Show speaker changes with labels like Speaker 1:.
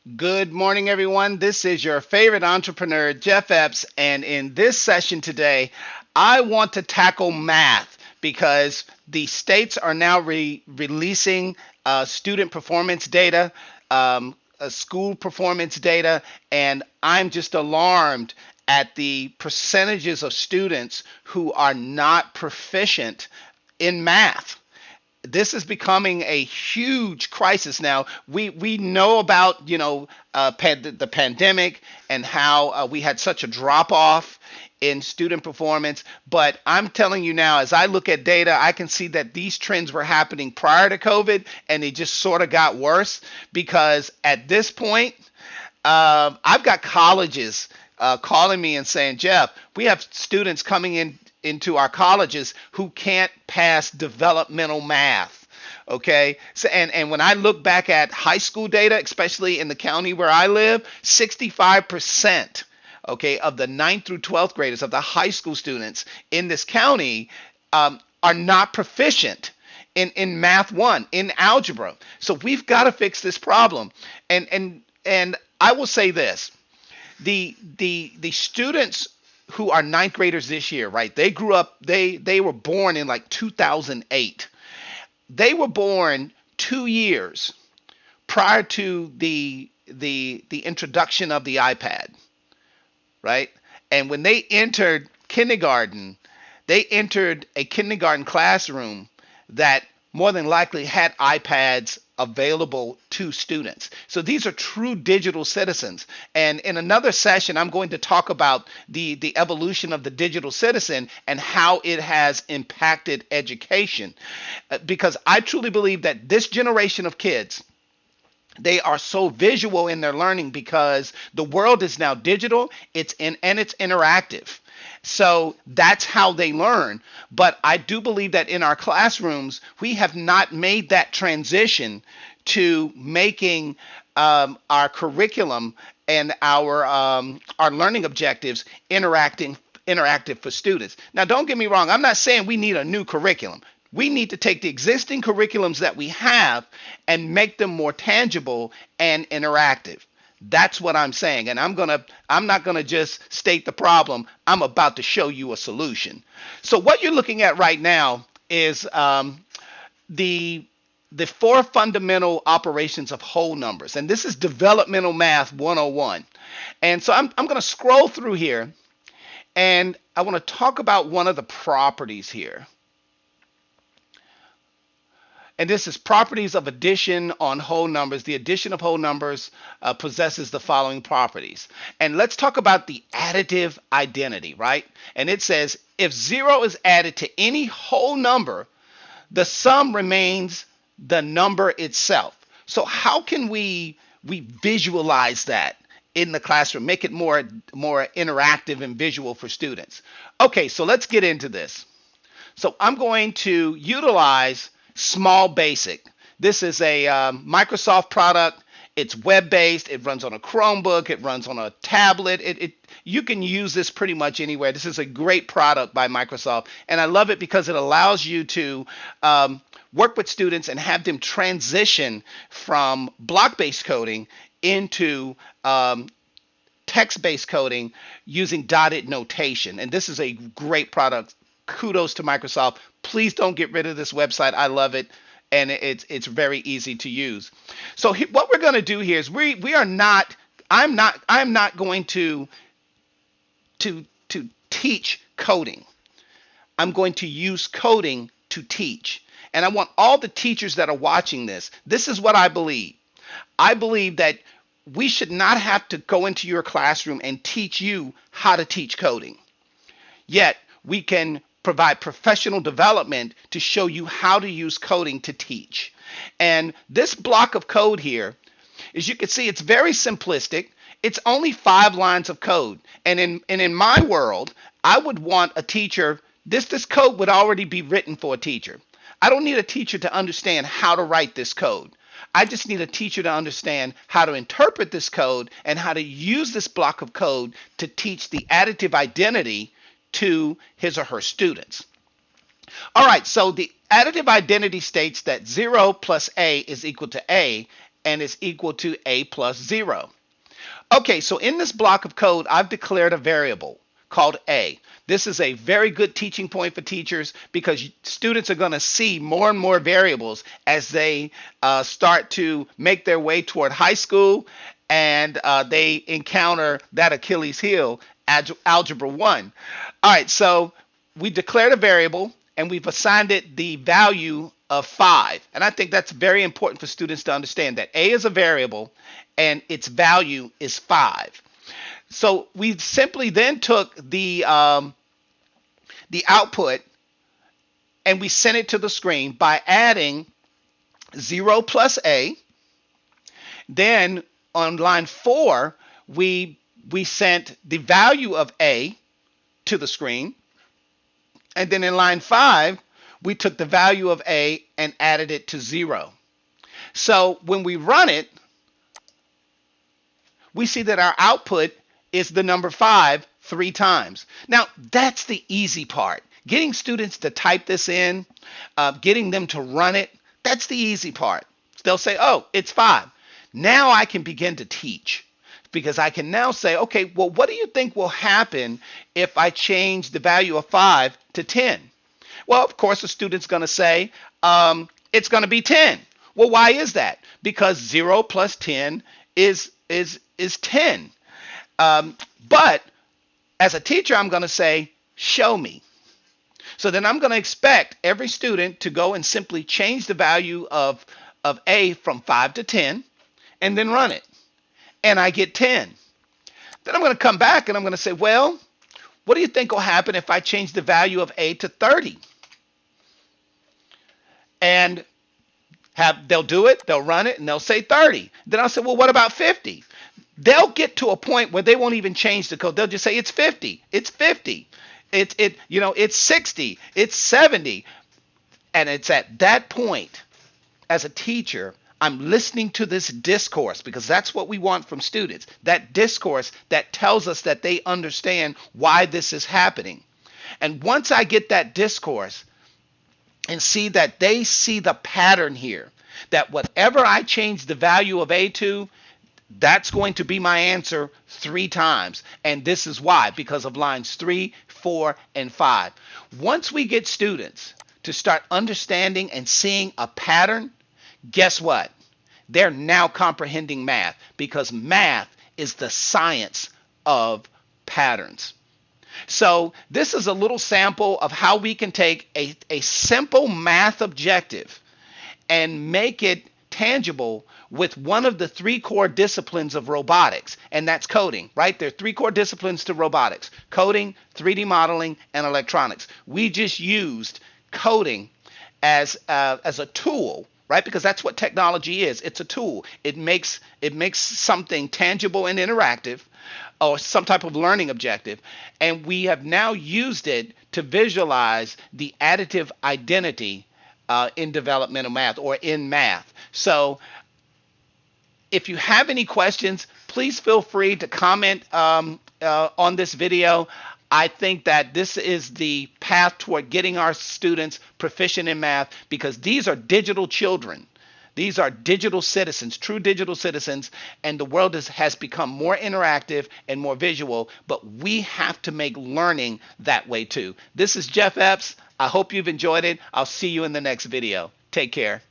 Speaker 1: Good morning, everyone. This is your favorite entrepreneur, Jeff Epps. And in this session today, I want to tackle math because the states are now releasing student performance data, school performance data, and I'm just alarmed at the percentages of students who are not proficient in math. This is becoming a huge crisis now. We know about the pandemic and how we had such a drop off in student performance, but I'm telling you now, as I look at data, I can see that these trends were happening prior to COVID, and they just sort of got worse because at this point, I've got colleges calling me and saying, Jeff, we have students coming into our colleges who can't pass developmental math. Okay. So and when I look back at high school data, especially in the county where I live, 65%, okay, of the ninth through 12th graders, of the high school students in this county, are not proficient in math one, in algebra. So we've got to fix this problem. And I will say this: the students who are ninth graders this year, right? They grew up. They were born in like 2008. They were born 2 years prior to the introduction of the iPad, right? And when they entered kindergarten, they entered a kindergarten classroom that more than likely had iPads available to students. So these are true digital citizens. And in another session, I'm going to talk about the evolution of the digital citizen and how it has impacted education. Because I truly believe that this generation of kids, they are so visual in their learning because the world is now digital, it's interactive. So that's how they learn. But I do believe that in our classrooms, we have not made that transition to making our curriculum and our learning objectives interactive for students. Now, don't get me wrong. I'm not saying we need a new curriculum. We need to take the existing curriculums that we have and make them more tangible and interactive. That's what I'm saying. And I'm not gonna just state the problem. I'm about to show you a solution. So what you're looking at right now is the the four fundamental operations of whole numbers. And this is developmental math 101. And so I'm going to scroll through here, and I want to talk about one of the properties here. And this is properties of addition on whole numbers. The addition of whole numbers possesses the following properties. And let's talk about the additive identity, right? And it says if zero is added to any whole number, the sum remains the number itself. So how can we visualize that in the classroom, make it more interactive and visual for students? Okay, so let's get into this. So I'm going to utilize Small Basic. This is a Microsoft product. It's web-based. It runs on a Chromebook. It runs on a tablet. You can use this pretty much anywhere. This is a great product by Microsoft, and I love it because it allows you to work with students and have them transition from block-based coding into text-based coding using dotted notation. And this is a great product. Kudos to Microsoft. Please don't get rid of this website. I love it, and it's very easy to use. So what we're going to do here is we are not. I'm not going to teach coding. I'm going to use coding to teach. And I want all the teachers that are watching this. This is what I believe. I believe that we should not have to go into your classroom and teach you how to teach coding. Yet we can provide professional development to show you how to use coding to teach. And this block of code here, as you can see, it's very simplistic. It's only 5 lines of code. And in my world, I would want a teacher, this code would already be written for a teacher. I don't need a teacher to understand how to write this code. I just need a teacher to understand how to interpret this code and how to use this block of code to teach the additive identity to his or her students. All right, so the additive identity states that 0 plus A is equal to A, and is equal to a plus 0. Okay, so in this block of code, I've declared a variable called a. This is a very good teaching point for teachers because students are going to see more and more variables as they start to make their way toward high school and they encounter that Achilles heel, Algebra 1. All right, so we declared a variable and we've assigned it the value of 5. And I think that's very important for students to understand that a is a variable and its value is 5. So we simply then took the output and we sent it to the screen by adding 0 plus a. Then on line 4, we sent the value of a to the screen. And then in line 5, we took the value of a and added it to 0. So when we run it, we see that our output is the number 5 3 times. Now, that's the easy part. Getting students to type this in, getting them to run it, that's the easy part. They'll say, oh, it's 5. Now I can begin to teach because I can now say, okay, well, what do you think will happen if I change the value of 5 to 10? Well, of course, the student's going to say, it's going to be 10. Well, why is that? Because 0 plus 10 is 10. But as a teacher, I'm going to say, show me. So then I'm going to expect every student to go and simply change the value of a from 5 to 10 and then run it. And I get 10. Then I'm going to come back and I'm going to say, well, what do you think will happen if I change the value of a to 30? And they'll do it, they'll run it, and they'll say 30. Then I'll say, well, what about 50? They'll get to a point where they won't even change the code. They'll just say it's 50. It's 50. It's 60. It's 70. And it's at that point, as a teacher, I'm listening to this discourse because that's what we want from students. That discourse that tells us that they understand why this is happening. And once I get that discourse and see that they see the pattern here, that whatever I change the value of a to, that's going to be my answer 3 times. And this is why, because of lines 3, 4, and 5. Once we get students to start understanding and seeing a pattern, guess what? They're now comprehending math because math is the science of patterns. So this is a little sample of how we can take a simple math objective and make it tangible with one of the 3 core disciplines of robotics, and that's coding, right? There are 3 core disciplines to robotics: coding, 3D modeling, and electronics. We just used coding as a tool, right? Because that's what technology is. It's a tool. It makes something tangible and interactive, or some type of learning objective, and we have now used it to visualize the additive identity in developmental math or in math. So if you have any questions, please feel free to comment on this video. I think that this is the path toward getting our students proficient in math because these are digital children. These are digital citizens, true digital citizens, and the world has become more interactive and more visual, but we have to make learning that way too. This is Jeff Epps. I hope you've enjoyed it. I'll see you in the next video. Take care.